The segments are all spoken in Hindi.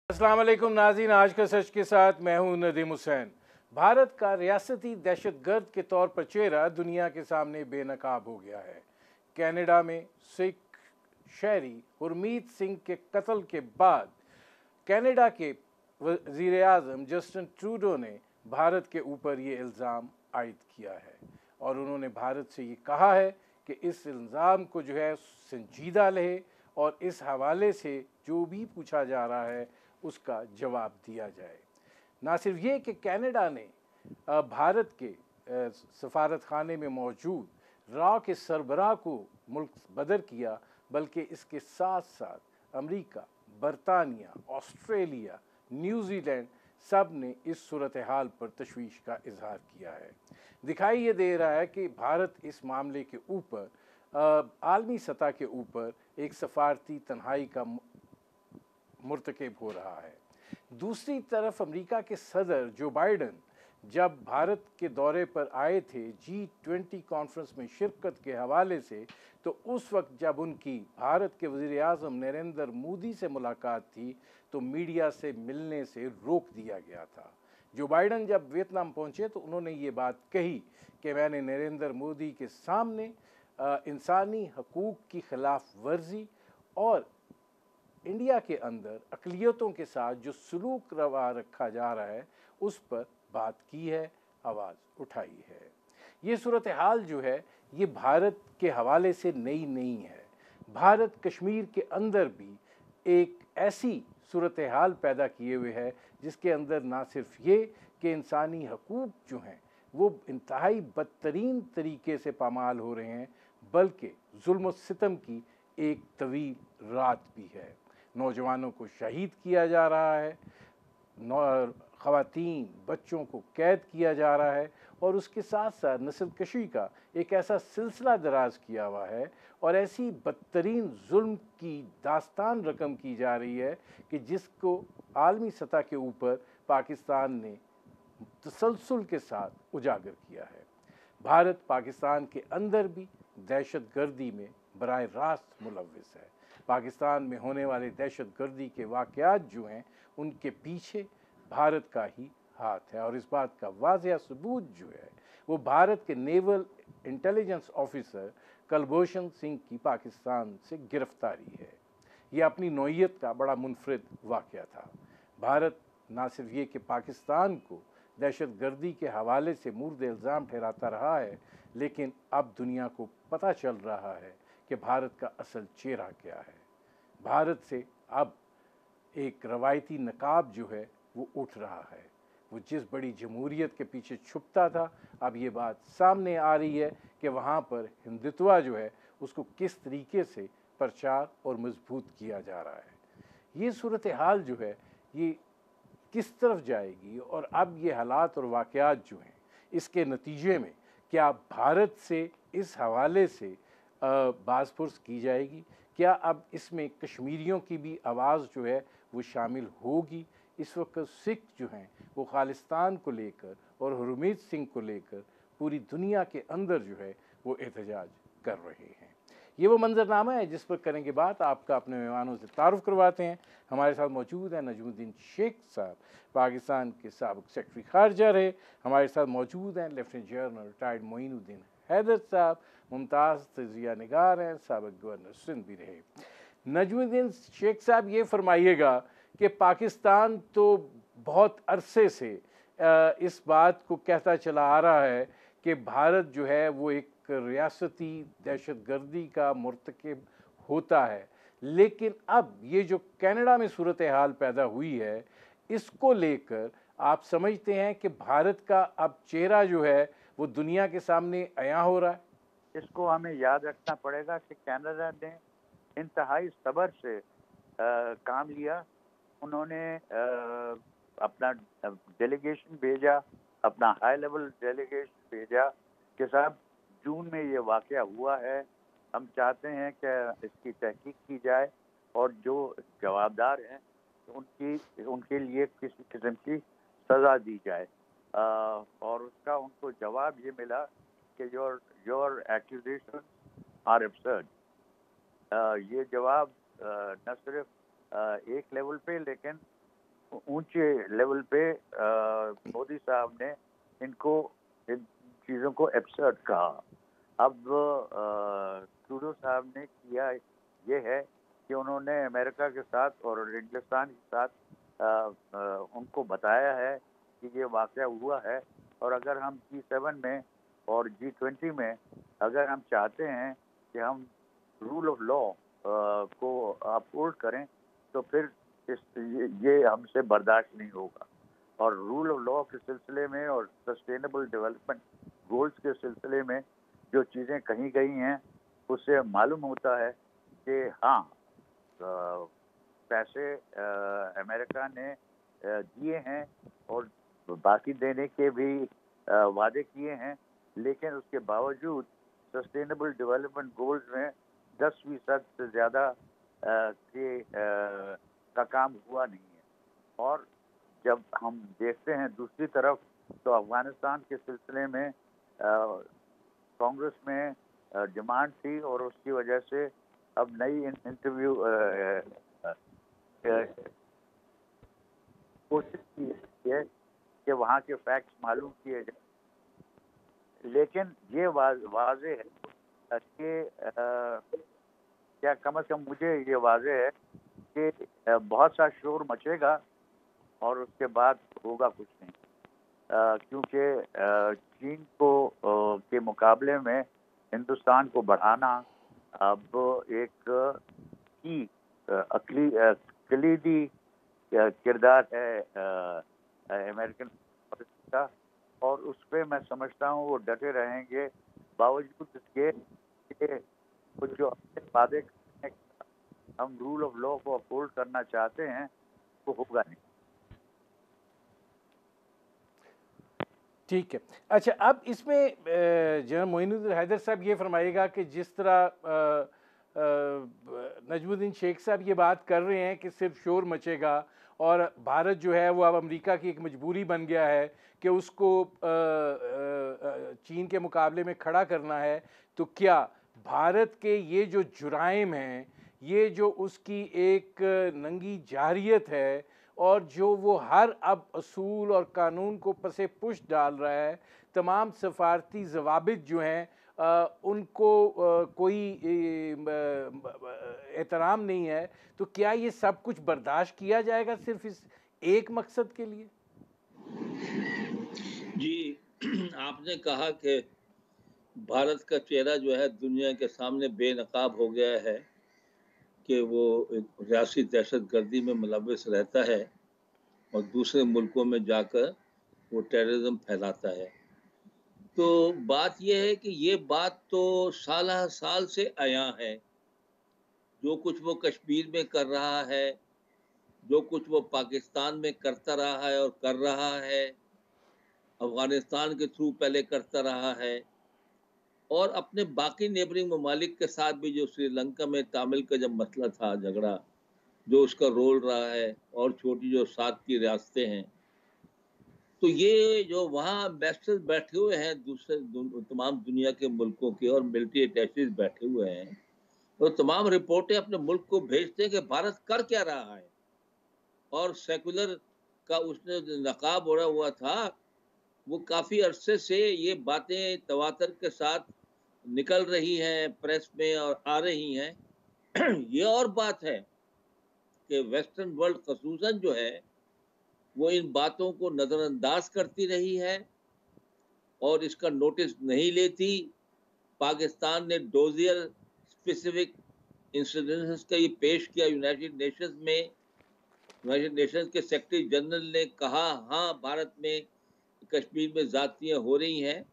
अस्सलाम वालेकुम नाज़रीन, आज का सच के साथ मैं हूं नदीम हुसैन। भारत का रियासती दहशतगर्द के तौर पर चेहरा दुनिया के सामने बेनकाब हो गया है। कनाडा में सिख शहरी गुरमीत सिंह के कत्ल के बाद कनाडा के वज़ीर आज़म जस्टिन ट्रूडो ने भारत के ऊपर ये इल्ज़ाम आयद किया है और उन्होंने भारत से ये कहा है कि इस इल्ज़ाम को जो है संजीदा ले और इस हवाले से जो भी पूछा जा रहा है उसका जवाब दिया जाए। ना सिर्फ ये कि कनाडा ने भारत के सफारत खाने में मौजूद रॉ के सरबराह को मुल्क बदर किया, बल्कि इसके साथ साथ अमेरिका, बरतानिया, ऑस्ट्रेलिया, न्यूजीलैंड सब ने इस सूरत हाल पर तशवीश का इजहार किया है। दिखाई ये दे रहा है कि भारत इस मामले के ऊपर आलमी सतह के ऊपर एक सफारती तन्हाई का मुर्तकिब हो रहा है। दूसरी तरफ अमेरिका के सदर जो बाइडन जब भारत के दौरे पर आए थे G20 कॉन्फ्रेंस में शिरकत के हवाले से, तो उस वक्त जब उनकी भारत के वज़ीर आज़म नरेंद्र मोदी से मुलाकात थी तो मीडिया से मिलने से रोक दिया गया था। जो बाइडन जब वियतनाम पहुंचे तो उन्होंने ये बात कही कि मैंने नरेंद्र मोदी के सामने इंसानी हकूक़ की खिलाफ वर्जी और इंडिया के अंदर अक़लियतों के साथ जो सलूक रवा रखा जा रहा है उस पर बात की है, आवाज़ उठाई है। ये सूरत हाल जो है ये भारत के हवाले से नई नहीं है। भारत कश्मीर के अंदर भी एक ऐसी सूरत हाल पैदा किए हुए है जिसके अंदर ना सिर्फ ये कि इंसानी हकूक़ जो हैं वो इंतहाई बदतरीन तरीके से पामाल हो रहे हैं, बल्कि जुल्म सितम की एक तवील रात भी है। नौजवानों को शहीद किया जा रहा है, ख़वातीन बच्चों को कैद किया जा रहा है और उसके साथ साथ नस्ल कशी का एक ऐसा सिलसिला दराज किया हुआ है और ऐसी बदतरीन जुल्म की दास्तान रकम की जा रही है कि जिसको आलमी सतह के ऊपर पाकिस्तान ने तसलसल के साथ उजागर किया है। भारत पाकिस्तान के अंदर भी दहशत गर्दी में बराह रास्त मुलव्विस है। पाकिस्तान में होने वाले दहशत गर्दी के वाक़यात जो हैं उनके पीछे भारत का ही हाथ है और इस बात का वाज़ेह सबूत जो है वो भारत के naval intelligence officer Kulbhushan Singh की पाकिस्तान से गिरफ्तारी है। ये अपनी नौइयत का बड़ा मुनफरिद वाक़या था। भारत ना सिर्फ ये कि पाकिस्तान को दहशत गर्दी के हवाले से मुर्द इल्ज़ाम ठहराता रहा है, लेकिन अब दुनिया को पता चल रहा है कि भारत का असल चेहरा क्या है। भारत से अब एक रवायती नकाब जो है वो उठ रहा है। वो जिस बड़ी जमहूरियत के पीछे छुपता था, अब ये बात सामने आ रही है कि वहाँ पर हिंदुत्व जो है उसको किस तरीके से प्रचार और मजबूत किया जा रहा है। ये सूरत हाल जो है ये किस तरफ जाएगी और अब ये हालात और वाक़यात जो हैं इसके नतीजे में क्या भारत से इस हवाले से बाज़पुरस की जाएगी? क्या अब इसमें कश्मीरियों की भी आवाज़ जो है वो शामिल होगी? इस वक्त सिख जो हैं वो खालिस्तान को लेकर और गुरमीत सिंह को लेकर पूरी दुनिया के अंदर जो है वो एहतजाज कर रहे हैं। ये वो मंजरनामा है जिस पर करेंगे बात। आपका अपने मेहमानों से तारुफ करवाते हैं। हमारे साथ मौजूद हैं नजमुद्दीन शेख साहब, पाकिस्तान के साबिक़ सेक्रेटरी ख़ारजा रहे। हमारे साथ मौजूद हैं lieutenant general retired Moinuddin Haider साहब, मुमताज़ तजिया निगार हैं, साबिक़ गवर्नर सिंध भी रहे। नजमुद्दीन शेख साहब ये फरमाइएगा कि पाकिस्तान तो बहुत अरसे से इस बात को कहता चला आ रहा है कि भारत जो है वो एक रियासती दहशत गर्दी का मुर्तकिब होता है, लेकिन अब ये जो कनाडा में सूरत हाल पैदा हुई है इसको लेकर आप समझते हैं कि भारत का अब चेहरा जो है वो दुनिया के सामने अयां हो रहा है? इसको हमें याद रखना पड़ेगा कि कनाडा ने इंतहाई सब्र से काम लिया। उन्होंने अपना डेलीगेशन भेजा, अपना हाई लेवल डेलीगेशन भेजा कि साहब जून में ये वाक़या हुआ है, हम चाहते हैं कि इसकी तहकीक की जाए और जो जवाबदार हैं उनके लिए किसी किस्म की सज़ा दी जाए। और उसका उनको जवाब ये मिला कि योर एक्यूजेशन आर एब्सर्ड। ये जवाब न सिर्फ एक लेवल पे लेकिन ऊंचे लेवल पे मोदी साहब ने इनको इन चीज़ों को एब्सर्ड कहा। अब ट्रूडो साहब ने किया ये है कि उन्होंने अमेरिका के साथ और इंग्लिस्तान के साथ उनको बताया है कि ये वाक़या हुआ है, और अगर हम G7 में और G20 में अगर हम चाहते हैं कि हम रूल ऑफ लॉ को अपहोल्ड करें, तो फिर ये हमसे बर्दाश्त नहीं होगा। और रूल ऑफ लॉ के सिलसिले में और सस्टेनेबल डेवलपमेंट गोल्स के सिलसिले में जो चीज़ें कही गई हैं, उससे मालूम होता है कि हाँ, पैसे अमेरिका ने दिए हैं और बाकी देने के भी वादे किए हैं, लेकिन उसके बावजूद सस्टेनेबल डेवलपमेंट गोल्स में 10% से ज़्यादा का काम हुआ नहीं है। और जब हम देखते हैं दूसरी तरफ, तो अफगानिस्तान के सिलसिले में कांग्रेस में डिमांड थी, और उसकी वजह से अब नई इंटरव्यू कोशिश की है कि वहाँ के फैक्ट्स मालूम किए जाए। लेकिन ये वाज़े है कि क्या कम से कम मुझे ये वाज़े है कि बहुत सा शोर मचेगा और उसके बाद होगा कुछ नहीं, क्योंकि चीन को के मुकाबले में हिंदुस्तान को बढ़ाना अब एक कलीदी किरदार है अमेरिकन पॉलिटिक्स का, और उस पर मैं समझता हूँ वो डटे रहेंगे, बावजूद इसके कि कुछ जो अपने वादे हम रूल ऑफ लॉ को अपहोल्ड करना चाहते हैं, वो होगा नहीं। ठीक है। अच्छा, अब इसमें जनाब मोइनुद्दीन हैदर साहब ये फरमाइएगा कि जिस तरह नजमुद्दीन शेख साहब ये बात कर रहे हैं कि सिर्फ शोर मचेगा और भारत जो है वो अब अमेरिका की एक मजबूरी बन गया है कि उसको चीन के मुकाबले में खड़ा करना है, तो क्या भारत के ये जो जुराइम हैं, ये जो उसकी एक नंगी जारियत है और जो वो हर अब असूल और कानून को पसे पुश डाल रहा है, तमाम सफारती ज़वाबित जो हैं उनको कोई एहतराम नहीं है, तो क्या ये सब कुछ बर्दाश्त किया जाएगा सिर्फ इस एक मकसद के लिए? जी, आपने कहा कि भारत का चेहरा जो है दुनिया के सामने बेनकाब हो गया है कि वो एक रियासी दहशतगर्दी में मुलव्वस रहता है और दूसरे मुल्कों में जाकर वो टेररिज्म फैलाता है। तो बात यह है कि ये बात तो साल से आया है। जो कुछ वो कश्मीर में कर रहा है, जो कुछ वो पाकिस्तान में करता रहा है और कर रहा है, अफगानिस्तान के थ्रू पहले करता रहा है, और अपने बाकी नेबरिंग ममालिक के साथ भी, जो श्रीलंका में तामिल का जब मसला था, झगड़ा जो उसका रोल रहा है, और छोटी जो 7 की रियासतें हैं, तो ये जो वहाँ एम्बेसडर बैठे हुए हैं दूसरे तमाम दुनिया के मुल्कों के और मिलिट्री अटैचेज बैठे हुए हैं, तो तमाम रिपोर्टें अपने मुल्क को भेजते हैं कि भारत कर क्या रहा है। और सेकुलर का उसने नकाब ओढ़ा हुआ था, वो काफ़ी अरसे से ये बातें तवातर के साथ निकल रही हैं प्रेस में और आ रही हैं। ये और बात है कि वेस्टर्न वर्ल्ड खसूसन जो है वो इन बातों को नज़रअंदाज करती रही है और इसका नोटिस नहीं लेती। पाकिस्तान ने डोजियर स्पेसिफिक इंसिडेंट्स का ये पेश किया यूनाइटेड नेशंस में। यूनाइटेड नेशंस के सेक्रेटरी जनरल ने कहा, हाँ, भारत में कश्मीर में ज़्यादतियाँ हो रही हैं,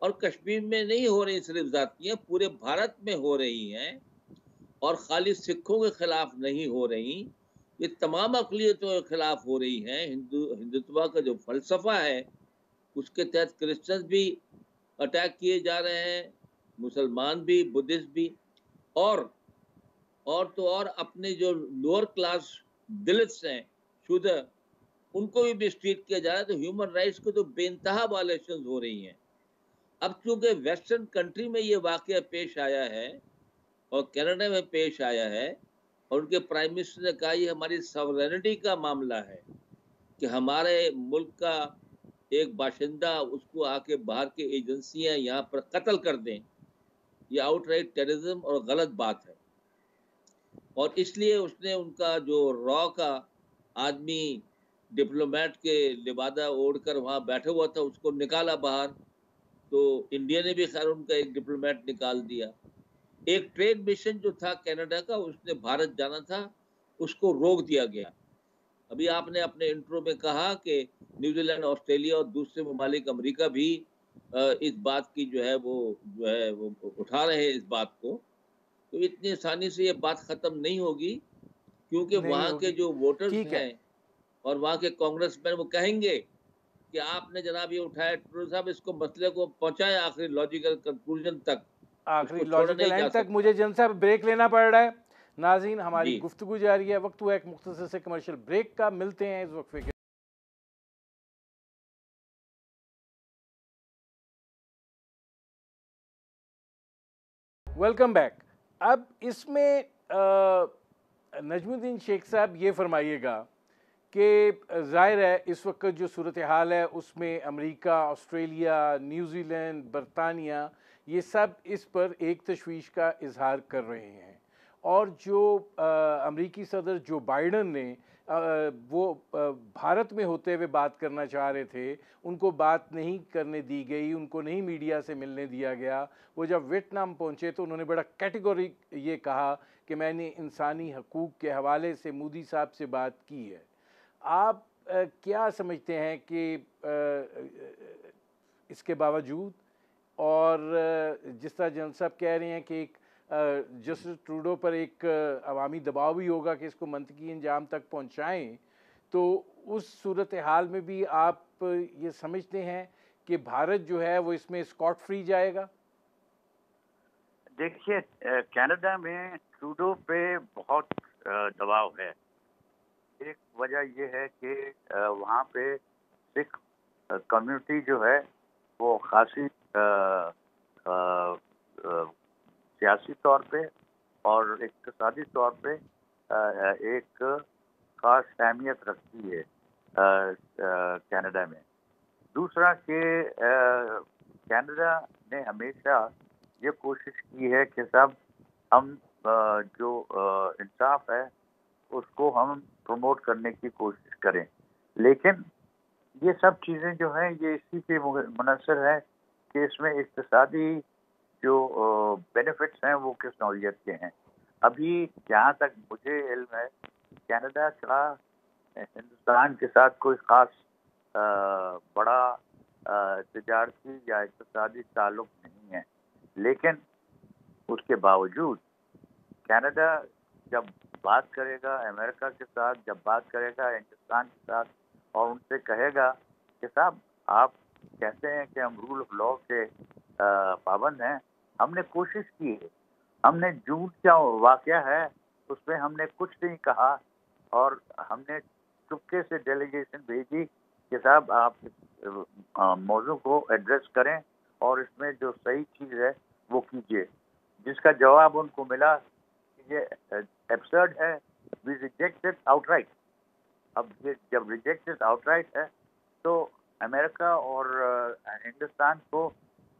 और कश्मीर में नहीं हो रही सिर्फ ज़्यादतियाँ, पूरे भारत में हो रही हैं, और खाली सिखों के खिलाफ नहीं हो रही, ये तमाम अक़लियतों के खिलाफ हो रही हैं। हिंदुत्व का जो फ़लसफ़ा है उसके तहत क्रिश्चियंस भी अटैक किए जा रहे हैं, मुसलमान भी, बुद्धिस्ट भी, और तो और अपने जो लोअर क्लास दलित्स हैं, शूद्र, उनको भी मिसट्रीट किया जा रहा है। तो ह्यूमन राइट्स को तो बेइंतहा वायलेशंस हो रही हैं। अब चूंकि वेस्टर्न कंट्री में ये वाकया पेश आया है और कनाडा में पेश आया है, और उनके प्राइम मिनिस्टर ने कहा ये हमारी सॉवरेनिटी का मामला है, कि हमारे मुल्क का एक बाशिंदा उसको आके बाहर की एजेंसियां यहाँ पर कत्ल कर दें, ये आउटराइट टेररिज्म और गलत बात है। और इसलिए उसने उनका जो रॉ का आदमी डिप्लोमेट के लिबादा ओढ़कर वहां बैठा हुआ था उसको निकाला बाहर। तो इंडिया ने भी खैर उनका एक डिप्लोमेट निकाल दिया। एक ट्रेड मिशन जो था कनाडा का, उसने भारत जाना था, उसको रोक दिया गया। अभी आपने अपने इंट्रो में कहा कि न्यूजीलैंड, ऑस्ट्रेलिया और दूसरे ममालिक अमेरिका भी इस बात की वो उठा रहे हैं इस बात को। तो इतनी आसानी से ये बात खत्म नहीं होगी, क्योंकि नहीं वहाँ के होगी। जो वोटर्स ठीक है। हैं और वहाँ के कांग्रेसमैन वो कहेंगे कि आपने जनाब ये उठाया, टूडू साहब इसको मसले को पहुंचाए आखिरी लॉजिकल कंक्लूजन तक, आखिरी इसको छोड़ा नहीं लॉजिकल जा एंड तक। सकता। मुझे जन साहब ब्रेक लेना पड़ रहा है। नाज़रीन, हमारी जी गुफ्तगू जारी है। वक्त हुआ एक मुख्तसर से कमर्शियल ब्रेक का। मिलते हैं इस वक्फे के। Welcome back. अब इसमें नजमुद्दीन शेख साहब ये फरमाइएगा कि ज़ाहिर है इस वक्त जो सूरत हाल है उसमें अमेरिका, ऑस्ट्रेलिया, न्यूजीलैंड, बरतानिया, ये सब इस पर एक तशवीश का इजहार कर रहे हैं। और जो अमेरिकी सदर जो बाइडन ने वो भारत में होते हुए बात करना चाह रहे थे, उनको बात नहीं करने दी गई, उनको नहीं मीडिया से मिलने दिया गया। वो जब वियतनाम पहुंचे तो उन्होंने बड़ा कैटेगोरिक ये कहा कि मैंने इंसानी हकूक़ के हवाले से मोदी साहब से बात की है। आप क्या समझते हैं कि इसके बावजूद, और जिस तरह जन साहब कह रहे हैं कि एक जस्टिस ट्रूडो पर एक अवामी दबाव भी होगा कि इसको मंतकी अंजाम तक पहुंचाएं, तो उस सूरत हाल में भी आप ये समझते हैं कि भारत जो है वो इसमें स्कॉट फ्री जाएगा? देखिए, कनाडा में ट्रूडो पे बहुत दबाव है। एक वजह यह है कि वहाँ पे सिख कम्युनिटी जो है वो खासी सियासी तौर पे और इक़्तिसादी तौर पे एक खास अहमियत रखती है कनाडा में। दूसरा कि कनाडा ने हमेशा ये कोशिश की है कि सब हम जो इंसाफ है उसको हम प्रमोट करने की कोशिश करें। लेकिन ये सब चीज़ें जो हैं ये इसी पे मुनहसर है कि इसमें इक़्तिसादी जो बेनिफिट्स हैं वो किस नौइयत के हैं। अभी जहाँ तक मुझे इल्म है, कनाडा का हिंदुस्तान के साथ कोई ख़ास बड़ा तिजारती या इक़्तिसादी ताल्लुक़ नहीं है। लेकिन उसके बावजूद कनाडा जब बात करेगा अमेरिका के साथ, जब बात करेगा हिंदुस्तान के साथ और उनसे कहेगा कि साहब आप कहते हैं कि हम रूल ऑफ लॉ के पाबंद हैं, हमने कोशिश की है, हमने झूठ क्या वाक़या है उसमें हमने कुछ नहीं कहा और हमने चुपके से डेलीगेशन भेजी कि साहब आप मौजू को एड्रेस करें और इसमें जो सही चीज़ है वो कीजिए। जिसका जवाब उनको मिला कि ये एब्सर्ड है, वी रिजेक्टेड आउटराइट। अब ये जब रिजेक्टेड आउटराइट है तो अमेरिका और हिंदुस्तान को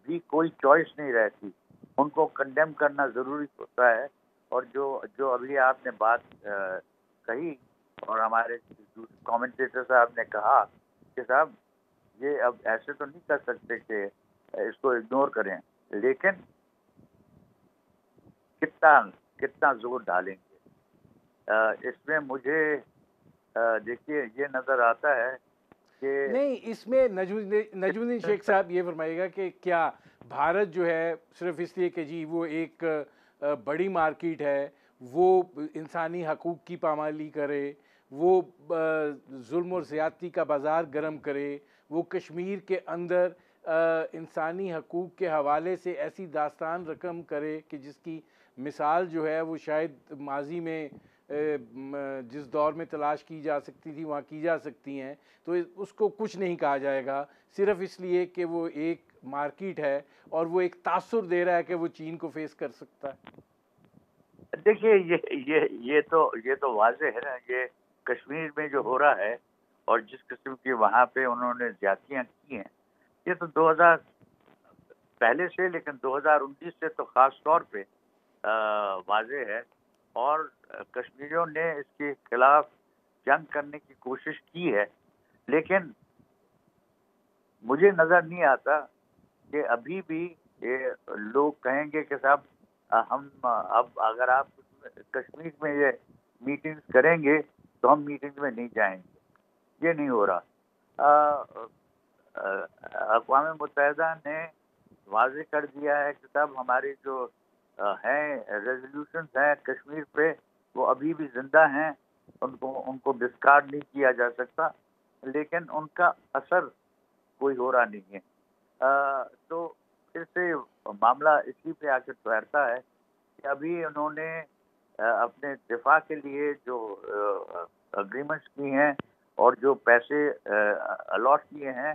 भी कोई चॉइस नहीं रहती, उनको कंडेम करना ज़रूरी होता है। और जो अभी आपने बात कही और हमारे कमेंटेटर साहब ने कहा कि साहब ये अब ऐसे तो नहीं कर सकते कि इसको इग्नोर करें, लेकिन कितना जोर डालेंगे इसमें मुझे देखिए ये नज़र आता है कि नहीं, इसमें नजमुद्दीन शेख साहब ये फरमाइएगा कि क्या भारत जो है सिर्फ इसलिए कि जी वो एक बड़ी मार्केट है, वो इंसानी हकूक़ की पामाली करे, वो जुल्म और ज़्यादती का बाज़ार गर्म करे, वो कश्मीर के अंदर इंसानी हकूक़ के हवाले से ऐसी दास्तान रकम करे कि जिसकी मिसाल जो है वो शायद माजी में जिस दौर में तलाश की जा सकती थी वहाँ की जा सकती हैं, तो उसको कुछ नहीं कहा जाएगा सिर्फ इसलिए कि वो एक मार्केट है और वो एक तासुर दे रहा है कि वो चीन को फेस कर सकता है। देखिए ये तो वाज़ेह है ना, ये कश्मीर में जो हो रहा है और जिस किस्म की वहाँ पे उन्होंने ज्यादतियाँ की हैं, ये तो 2000 पहले से, लेकिन 2019 से तो ख़ास तौर पे वाज़ेह है। और कश्मीरियों ने इसके खिलाफ जंग करने की कोशिश की है, लेकिन मुझे नज़र नहीं आता कि अभी भी ये लोग कहेंगे कि साहब हम अब अगर आप कश्मीर में ये मीटिंग्स करेंगे तो हम मीटिंग्स में नहीं जाएंगे। ये नहीं हो रहा। अक़वाम मुत्तहिदा ने वाज़ेह कर दिया है कि साहब हमारी जो हैं रेजोल्यूशंस हैं कश्मीर पे, वो अभी भी जिंदा हैं, उनको डिस्कार्ड नहीं किया जा सकता, लेकिन उनका असर कोई हो रहा नहीं है। तो फिर से मामला इसी पे आकर ठहरता है कि अभी उन्होंने अपने दिफा के लिए जो अग्रीमेंट्स की हैं और जो पैसे अलॉट किए हैं,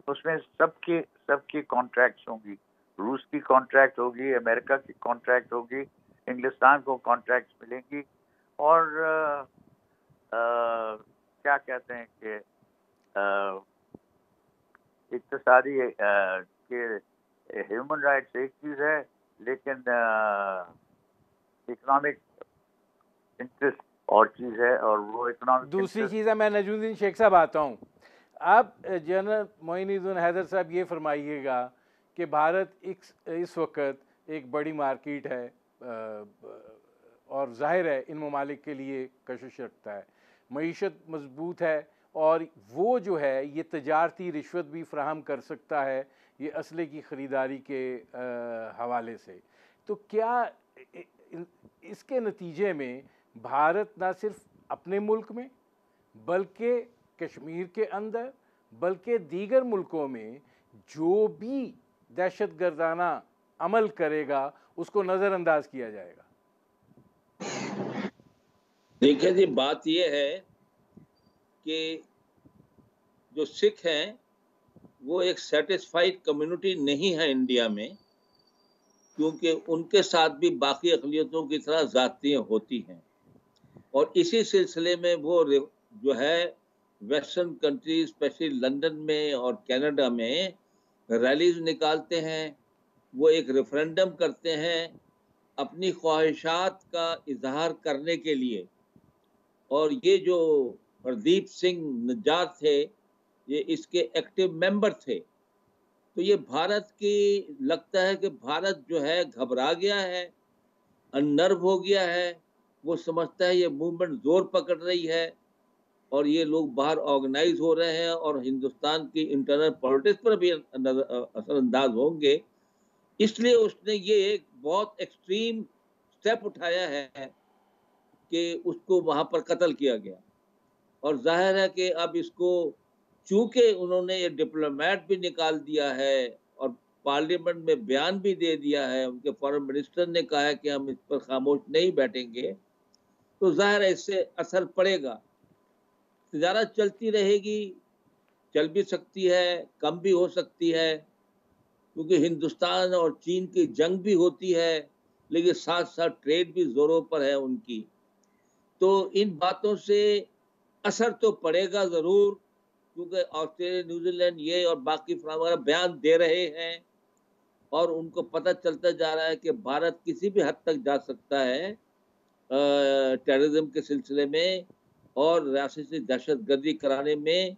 उसमें सबकी कॉन्ट्रैक्ट्स होंगी। रूस की कॉन्ट्रैक्ट होगी, अमेरिका की कॉन्ट्रैक्ट होगी, इंग्लिस्तान को कॉन्ट्रैक्ट्स मिलेंगी। और क्या कहते हैं कि इक़्तिसादी के ह्यूमन राइट्स एक चीज़ है, लेकिन इकोनॉमिक इंटरेस्ट और चीज़ है, और वो इकोनॉमिक दूसरी चीज़ है। मैं नजमुद्दीन शेख साहब आता हूँ। आप जनरल मोइनुद्दीन हैदर साहब ये फरमाइएगा कि भारत इस वक्त एक बड़ी मार्केट है और जाहिर है इन ममालिक के लिए कशिश रखता है, मईशत मजबूत है और वो जो है ये तजारती रिश्वत भी फ्राहम कर सकता है ये असले की ख़रीदारी के हवाले से। तो क्या इसके नतीजे में भारत ना सिर्फ अपने मुल्क में बल्कि कश्मीर के अंदर बल्कि दीगर मुल्कों में जो भी दहशतगर्दाना अमल करेगा उसको नज़रअंदाज किया जाएगा? देखिए जी, बात यह है कि जो सिख हैं वो एक सेटिस्फाइड कम्युनिटी नहीं है इंडिया में, क्योंकि उनके साथ भी बाकी अक़लियतों की तरह ज़ातियाँ होती हैं। और इसी सिलसिले में वो जो है वेस्टर्न कंट्री स्पेशली लंदन में और कनाडा में रैलीज निकालते हैं, वो एक रेफरेंडम करते हैं अपनी ख्वाहिशात का इजहार करने के लिए। और ये जो प्रदीप सिंह निज्जार थे, ये इसके एक्टिव मेंबर थे। तो ये भारत की लगता है कि भारत जो है घबरा गया है, अनर्व हो गया है, वो समझता है ये मूवमेंट जोर पकड़ रही है और ये लोग बाहर ऑर्गेनाइज हो रहे हैं और हिंदुस्तान की इंटरनल पॉलिटिक्स पर भी असरअंदाज होंगे। इसलिए उसने ये एक बहुत एक्सट्रीम स्टेप उठाया है कि उसको वहां पर कत्ल किया गया। और जाहिर है कि अब इसको चूंकि उन्होंने ये डिप्लोमेट भी निकाल दिया है और पार्लियामेंट में बयान भी दे दिया है, उनके फॉरेन मिनिस्टर ने कहा है कि हम इस पर खामोश नहीं बैठेंगे, तो जाहिर है इससे असर पड़ेगा। तिजारत चलती रहेगी, चल भी सकती है, कम भी हो सकती है, क्योंकि हिंदुस्तान और चीन की जंग भी होती है, लेकिन साथ साथ ट्रेड भी जोरों पर है उनकी। तो इन बातों से असर तो पड़ेगा जरूर, क्योंकि ऑस्ट्रेलिया, न्यूजीलैंड ये और बाकी वगैरह बयान दे रहे हैं और उनको पता चलता जा रहा है कि भारत किसी भी हद तक जा सकता है टेररिज्म के सिलसिले में और रियासती दहशतगर्दी कराने में।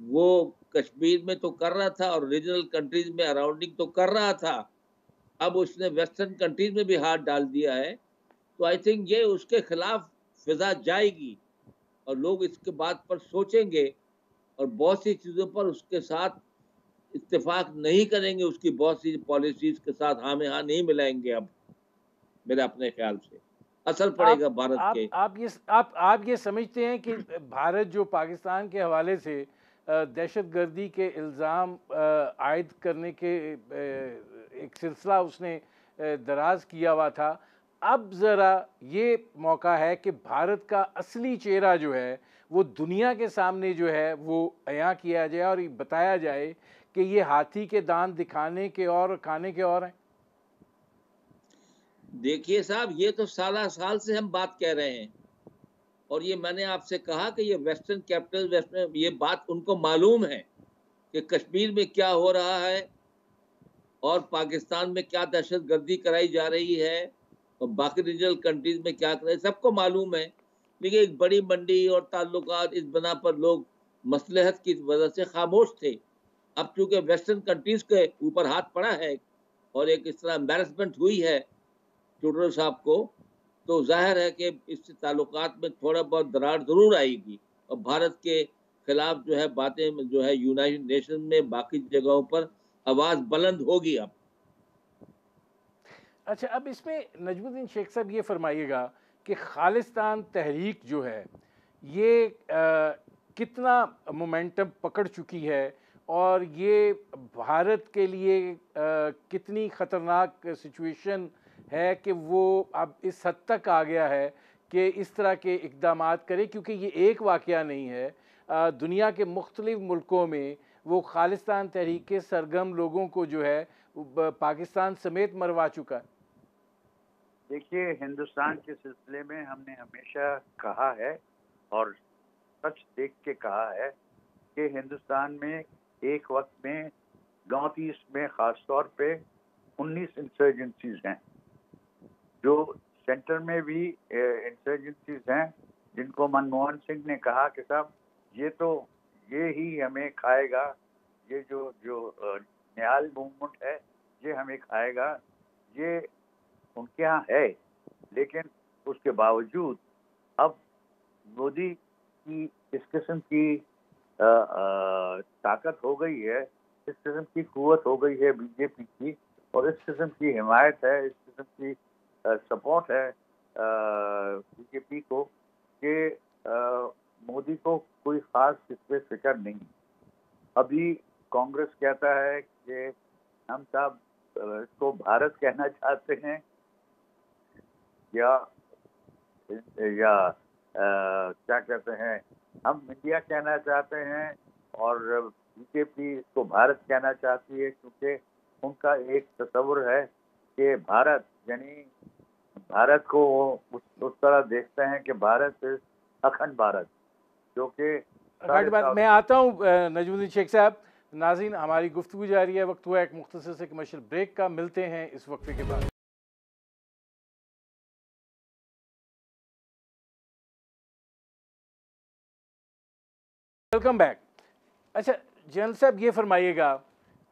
वो कश्मीर में तो कर रहा था और रीजनल कंट्रीज में अराउंडिंग तो कर रहा था, अब उसने वेस्टर्न कंट्रीज में भी हाथ डाल दिया है। तो आई थिंक ये उसके खिलाफ फिजा जाएगी और लोग इसके बात पर सोचेंगे और बहुत सी चीजों पर उसके साथ इत्तेफाक नहीं करेंगे, उसकी बहुत सी पॉलिसीज के साथ हाँ में हाँ नहीं मिलाएंगे। अब मेरे अपने ख्याल से असर पड़ेगा भारत के। आप ये समझते हैं कि भारत जो पाकिस्तान के हवाले से दहशतगर्दी के इल्ज़ाम आयद करने के एक सिलसिला उसने दराज किया हुआ था, अब ज़रा ये मौका है कि भारत का असली चेहरा जो है वो दुनिया के सामने जो है वो अयां किया जाए और बताया जाए कि ये हाथी के दांत दिखाने के और खाने के और हैं। देखिए साहब, ये तो साल से हम बात कह रहे हैं और ये मैंने आपसे कहा कि ये वेस्टर्न कैपिटल वेस्टर्न, ये बात उनको मालूम है कि कश्मीर में क्या हो रहा है और पाकिस्तान में क्या दहशतगर्दी कराई जा रही है और बाकी रीजनल कंट्रीज में क्या कर रहे हैं, सबको मालूम है। लेकिन एक बड़ी मंडी और ताल्लुकात इस बना पर लोग मसलहत की वजह से खामोश थे। अब चूंकि वेस्टर्न कंट्रीज के ऊपर हाथ पड़ा है और एक इस तरह एम्बेरसमेंट हुई है ट्रूडो साहब को, तो जाहिर है कि इससे ताल्लुकात में थोड़ा बहुत दरार जरूर आएगी और भारत के खिलाफ जो है बातें जो है यूनाइटेड नेशन में बाकी जगहों पर आवाज बुलंद होगी। अब अच्छा, अब इसमें नजमुद्दीन शेख साहब ये फरमाइएगा कि खालिस्तान तहरीक जो है ये कितना मोमेंटम पकड़ चुकी है और ये भारत के लिए कितनी ख़तरनाक सिचुएशन है कि वो अब इस हद तक आ गया है कि इस तरह के इक़दामात करे, क्योंकि ये एक वाक़या नहीं है। दुनिया के मुख्तलिफ़ मुल्कों में वो खालिस्तान तहरीक के सरगर्म लोगों को जो है पाकिस्तान समेत मरवा चुका है। देखिए, हिंदुस्तान के सिलसिले में हमने हमेशा कहा है और सच देख के कहा है कि हिंदुस्तान में एक वक्त में नॉर्थ ईस्ट में ख़ास तौर पे 19 इंसर्जेंसीज हैं, जो सेंटर में भी इंसर्जेंसीज हैं, जिनको मनमोहन सिंह ने कहा कि साहब ये ही हमें खाएगा, ये जो न्याल मूवमेंट है ये हमें खाएगा, ये उनके यहाँ है। लेकिन उसके बावजूद अब मोदी की इस किस्म की ताकत हो गई है, इस किस्म की कुव्वत हो गई है बीजेपी की, और इस किस्म की हिमायत है, इस किस्म की सपोर्ट है बीजेपी को कि मोदी को कोई ख़ास इस पर फिक्र नहीं। अभी कांग्रेस कहता है कि हम साहब इसको भारत कहना चाहते हैं या क्या कहते हैं, हम इंडिया कहना चाहते हैं, और बीजेपी इसको भारत कहना चाहती है, क्योंकि उनका एक तस्वुर है कि भारत यानी भारत को उस तरह देखते हैं कि भारत अखंड भारत, जो कि मैं आता हूँ नजमुद्दीन शेख साहब। नाज़रीन, हमारी गुफ्तगू जारी है, वक्त हुआ एक मुख्तसर से कमर्शियल ब्रेक का। मिलते हैं इस वक्फे के बाद। Welcome back. अच्छा जनरल साहब, ये फरमाइएगा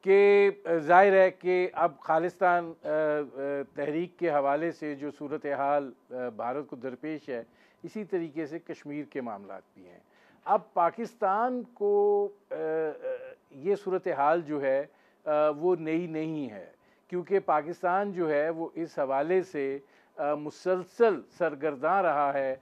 कि ज़ाहिर है कि अब खालिस्तान तहरीक के हवाले से जो सूरत हाल भारत को दरपेश है, इसी तरीके से कश्मीर के मामलात भी हैं। अब पाकिस्तान को ये सूरत हाल जो है वो नई नहीं है, क्योंकि पाकिस्तान जो है वो इस हवाले से मुसलसल सरगर्दा रहा है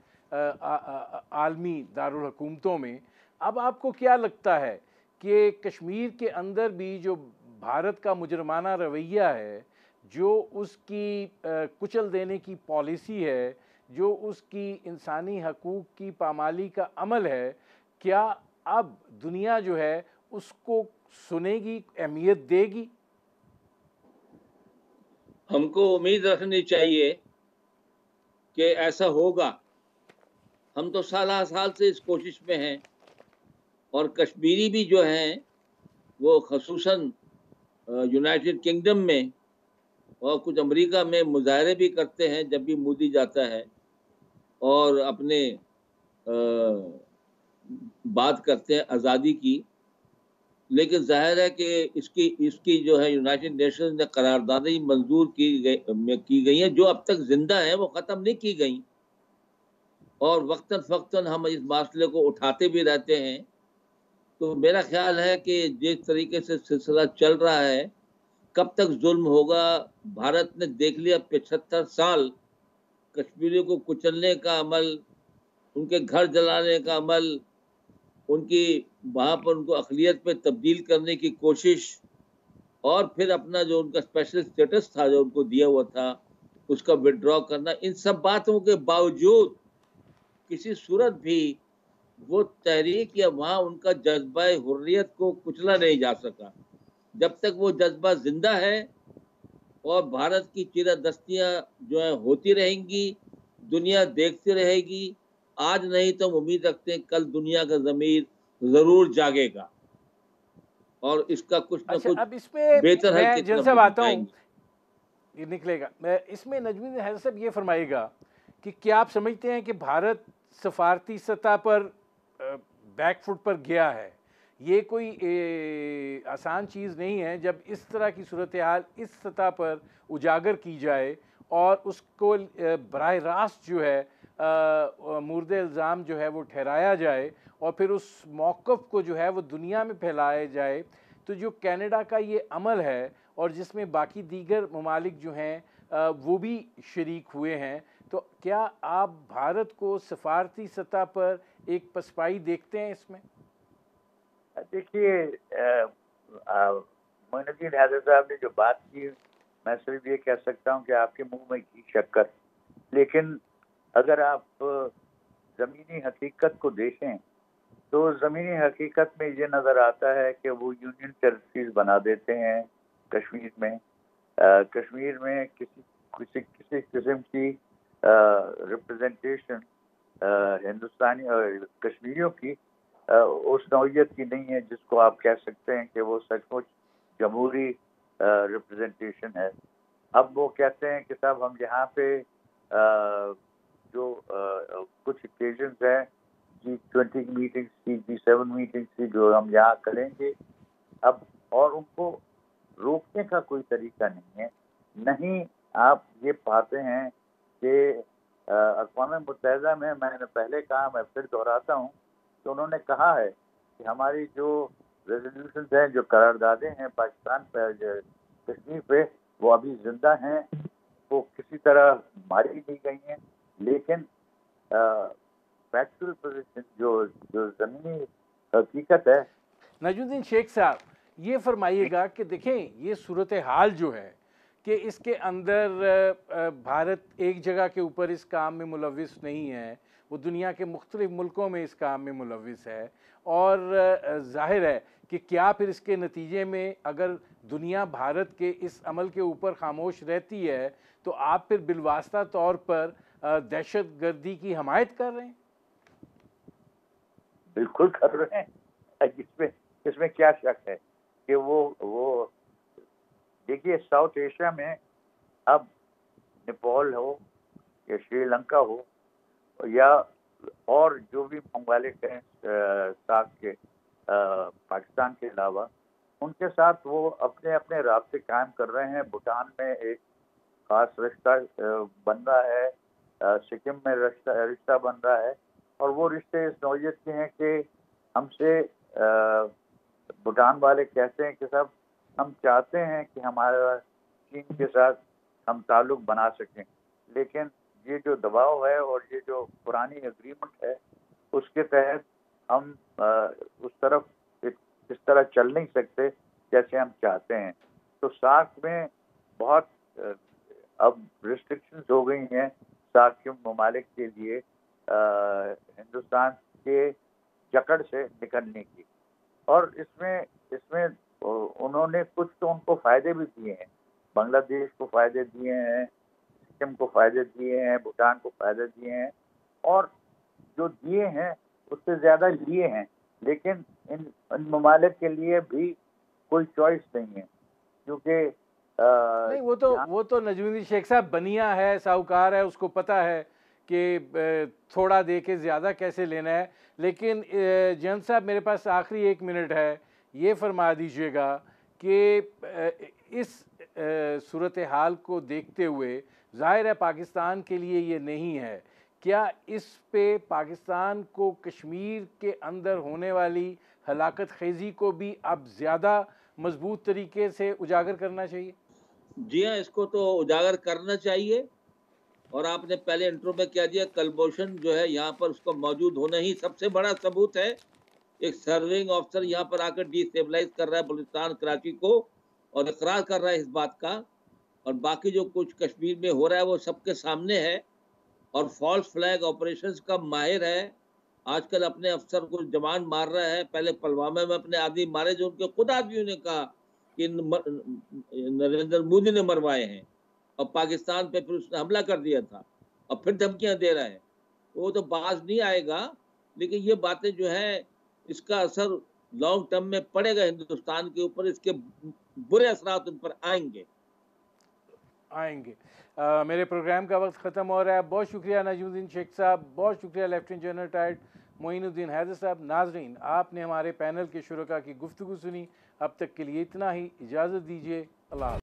आलमी दारुल हुकूमतों में। अब आपको क्या लगता है कि कश्मीर के अंदर भी जो भारत का मुजरमाना रवैया है, जो उसकी कुचल देने की पॉलिसी है, जो उसकी इंसानी हकूक़ की पामाली का अमल है, क्या अब दुनिया जो है उसको सुनेगी, अहमियत देगी? हमको उम्मीद रखनी चाहिए कि ऐसा होगा। हम तो साल से इस कोशिश में हैं, और कश्मीरी भी जो हैं वो खसूसन यूनाइटेड किंगडम में और कुछ अमेरिका में मुजाहरे भी करते हैं जब भी मोदी जाता है, और अपने बात करते हैं आज़ादी की। लेकिन जाहिर है कि इसकी जो है यूनाइटेड नेशंस ने करारदादी मंजूर की गई हैं, जो अब तक जिंदा है, वो ख़त्म नहीं की गई, और वक्तन फ़क्तन हम इस मसले को उठाते भी रहते हैं। तो मेरा ख्याल है कि जिस तरीके से सिलसिला चल रहा है, कब तक जुल्म होगा। भारत ने देख लिया 75 साल कश्मीरियों को कुचलने का अमल, उनके घर जलाने का अमल, उनकी वहाँ पर उनको अक़लियत में तब्दील करने की कोशिश, और फिर अपना जो उनका स्पेशल स्टेटस था जो उनको दिया हुआ था उसका विड्रॉ करना। इन सब बातों के बावजूद किसी सूरत भी वो तहरीक या वहाँ उनका जज्बा हुर्रियत को कुचला नहीं जा सका। जब तक वो जज्बा जिंदा है और भारत की चीरदस्तियाँ जो है होती रहेंगी, दुनिया देखती रहेगी, आज नहीं तो हम उम्मीद रखते हैं कल दुनिया का ज़मीर ज़रूर जागेगा और इसका कुछ न अच्छा, कुछ अब इसमें बेहतर हल की मैं जन तरफ साहब हम आता हूँ, जाएंगे। ये निकलेगा। मैं इसमें नजमुद्दीन हैदर साहब ये फरमाइएगा कि क्या आप समझते हैं कि भारत सफारती सतह पर बैकफुट पर गया है? ये कोई आसान चीज़ नहीं है जब इस तरह की सूरत हाल इस सतह पर उजागर की जाए और उसको बराह रास्त जो है मुर्द इल्ज़ाम जो है वो ठहराया जाए और फिर उस मौक़िफ़ को जो है वो दुनिया में फैलाया जाए। तो जो कनाडा का ये अमल है और जिसमें बाकी दीगर ममालिक जो हैं वो भी शरीक हुए हैं, तो क्या आप भारत को सफारती सतह पर एक पसपाई देखते हैं इसमें? देखिए, मोइनुद्दीन हैदर साहब ने जो बात की, मैं सिर्फ ये कह सकता हूँ कि आपके मुंह में घी शक्कर। लेकिन अगर आप ज़मीनी हकीकत को देखें तो ज़मीनी हकीकत में ये नज़र आता है कि वो यूनियन टेरिटरीज बना देते हैं कश्मीर में। कश्मीर में किसी किसी किसी किस्म की रिप्रेजेंटेशन हिंदुस्तानी और कश्मीरियों की उस नौइयत की नहीं है जिसको आप कह सकते हैं कि वो सचमुच जमहूरी रिप्रेजेंटेशन है। अब वो कहते हैं कि साहब हम यहाँ पे जो कुछ ओकेजन्स हैं, G20 मीटिंग्स की, G7 मीटिंग्स की, जो हम यहाँ करेंगे अब, और उनको रोकने का कोई तरीका नहीं है। नहीं, आप ये पाते हैं कि अक़वाम मुत्तहिदा में, मैंने पहले कहा, मैं फिर दोहराता हूँ, तो उन्होंने कहा है कि हमारी जो रेजोल्यूशन हैं, जो करारदादें हैं पाकिस्तान पर कश्मीर पे, वो अभी जिंदा हैं, वो किसी तरह मारी नहीं गई हैं। लेकिन फैक्चुअल पोजीशन जो जो ज़मीनी हकीकत है। नजमुद्दीन शेख साहब, ये फरमाइएगा कि देखें ये सूरत हाल जो है कि इसके अंदर भारत एक जगह के ऊपर इस काम में मुलविस नहीं है, वो दुनिया के मुख्तलिफ मुल्कों में इस काम में मुलविस है और ज़ाहिर है कि क्या फिर इसके नतीजे में अगर दुनिया भारत के इस अमल के ऊपर खामोश रहती है तो आप फिर बिलवास्ता तौर पर दहशत गर्दी की हमायत कर रहे हैं? बिल्कुल कर रहे हैं। इसमें क्या शक है कि वो देखिए, साउथ एशिया में अब नेपाल हो या श्रीलंका हो या और जो भी ममालिक हैं साथ के पाकिस्तान के अलावा, उनके साथ वो अपने अपने रास्ते कायम कर रहे हैं। भूटान में एक खास रिश्ता बन रहा है, सिक्किम में रिश्ता बन रहा है, और वो रिश्ते इस नौइयत के हैं कि हमसे भूटान वाले कहते हैं कि साहब हम चाहते हैं कि हमारा चीन के साथ हम ताल्लुक बना सकें, लेकिन ये जो दबाव है और ये जो पुरानी एग्रीमेंट है उसके तहत हम उस तरफ इस तरह चल नहीं सकते जैसे हम चाहते हैं। तो सार्क में बहुत अब रिस्ट्रिक्शंस हो गई हैं सार्क के ममालिक के लिए हिंदुस्तान के जकड़ से निकलने की, और इसमें उन्होंने कुछ तो उनको फ़ायदे भी दिए हैं। बांग्लादेश को फ़ायदे दिए हैं, सिक्किम को फ़ायदे दिए हैं, भूटान को फ़ायदे दिए हैं, और जो दिए हैं उससे ज़्यादा लिए हैं। लेकिन इन ममालिक के लिए भी कोई चॉइस नहीं है, क्योंकि नहीं, वो तो नजमुद्दीन शेख साहब बनिया है, साहूकार है, उसको पता है कि थोड़ा दे के ज़्यादा कैसे लेना है। लेकिन जयंत साहब, मेरे पास आखिरी 1 मिनट है, ये फरमा दीजिएगा कि इस सूरत हाल को देखते हुए ज़ाहिर है पाकिस्तान के लिए ये नहीं है, क्या इस पे पाकिस्तान को कश्मीर के अंदर होने वाली हलाकत खेजी को भी अब ज़्यादा मजबूत तरीके से उजागर करना चाहिए? जी हाँ, इसको तो उजागर करना चाहिए, और आपने पहले इंट्रो में कह दिया, कलभूषण जो है यहाँ पर उसका मौजूद होना ही सबसे बड़ा सबूत है। एक सर्विंग ऑफिसर यहाँ पर आकर डिस्टेबलाइज कर रहा है बलूचिस्तान कराची को, और इकरार कर रहा है इस बात का, और बाकी जो कुछ कश्मीर में हो रहा है वो सबके सामने है, और फॉल्स फ्लैग ऑपरेशंस का माहिर है। आजकल अपने अफसर को जवान मार रहा है, पहले पुलवामा में अपने आदमी मारे जो उनके खुद आदमियों ने कहा कि नरेंद्र मोदी ने मरवाए हैं, और पाकिस्तान पे फिर उसने हमला कर दिया था, और फिर धमकियां दे रहा है। वो तो बाज नहीं आएगा, लेकिन ये बातें जो है इसका असर लॉन्ग टर्म में पड़ेगा हिंदुस्तान के ऊपर, इसके बुरे असरात उन पर आएंगे। मेरे प्रोग्राम का वक्त ख़त्म हो रहा है। बहुत शुक्रिया नजमुद्दीन शेख साहब, बहुत शुक्रिया lieutenant general retired Moinuddin Haider साहब। नाजरीन, आपने हमारे पैनल के शुरका की गुफ्तगू सुनी। अब तक के लिए इतना ही, इजाज़त दीजिए। अल्लाह।